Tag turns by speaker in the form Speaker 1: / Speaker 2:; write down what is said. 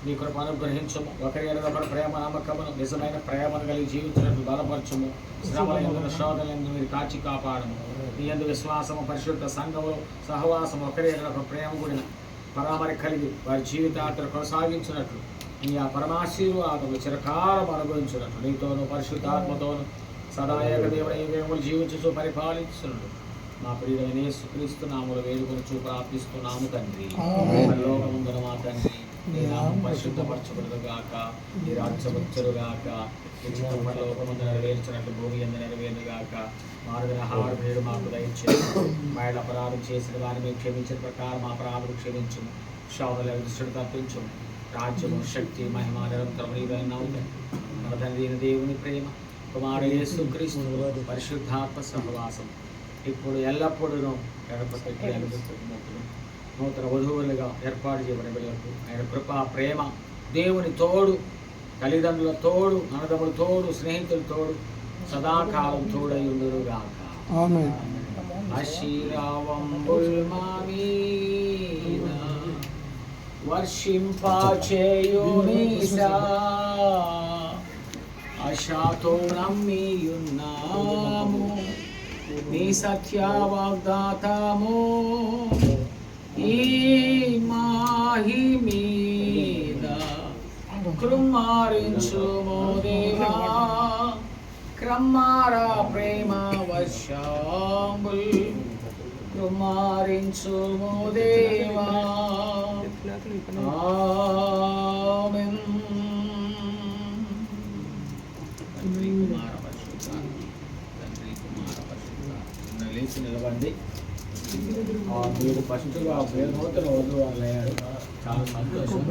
Speaker 1: నీ కృప అనుగ్రహించము. ఒకరి ఒకరు ప్రేమ నమ్మకమును నిజమైన ప్రేమను కలిగి జీవించినట్లు బలపరచము. శ్రమల ఎందుకు శోధన ఎందుకు మీరు కాచి కాపాడము. నీ యందు విశ్వాసము పరిశుద్ధ సంఘములు సహవాసము ఒకరి ఒక ప్రేమ కూడిన పరామరి కలిగి వారి జీవితాంతరం కొనసాగించినట్లు నీ ఆ పరమాశీర్వాదములు చిరకాలం అనుభవించినట్లు నీతోనూ పరిశుద్ధాత్మతోనూ సదా ఏకదేవుని జీవించు పరిపాలించున్నట్లు మా ప్రియమైన యేసుక్రీస్తు నామములో వేడుకొనుచు ప్రార్థిస్తున్నాము తండ్రి. పరలోకమందున మా తండ్రి, నీ నామం పరిశుద్ధపరచబడును గాక, నీ రాజ్యం వచ్చును గాక, నీ చిత్తం పరలోకమందు నెరవేర్చినట్లు భూమి యందు నెరవేరును గాక. మారుదిన ఆహారం నేడు మాకు దయచేయము. మా యెడల అపరాధం చేసిన వారిని మేము క్షమించిన ప్రకారం మా అపరాధం క్షమించుము. శోధనల దృష్టిని తప్పించుము. రాజ్యము శక్తి మహిమ నిరంతరం నీవైన మన తండ్రి అయిన దేవుని ప్రేమ, కుమారుడు యేసుక్రీస్తు పరిశుద్ధాత్మ సహవాసం ఇప్పుడు ఎల్లప్పుడూ గడపకి అనుభూతులు నూతన వధువులుగా ఏర్పాటు చేయబడిన బిడ్డలకు ఆయన కృప ప్రేమ దేవుని తోడు, తల్లిదండ్రుల తోడు, అన్నదమ్ముల తోడు, స్నేహితుల తోడు సదాకాలం తోడై ఉండునుగాక. ఆశీర్వాదముల్ మా మీద వర్షింపచేయునిసా, ఆశతో నమ్మియున్నాము నీ సత్య వాగ్దాతము. ఈ మాహి మీద కృమ్మారించుము దేవా, క్రమ్మారా ప్రేమ వర్షాంబుల్ కృమ్మారించుము దేవా. ఆమేన్. తండ్రి కుమార పరిశుద్ధ, తండ్రి కుమార పరిశుద్ధ. లేచి నిలబండి. మీరు ఫస్ట్గా నూతన వధువు వాళ్ళు అయ్యారు. చాలా సంతోషం.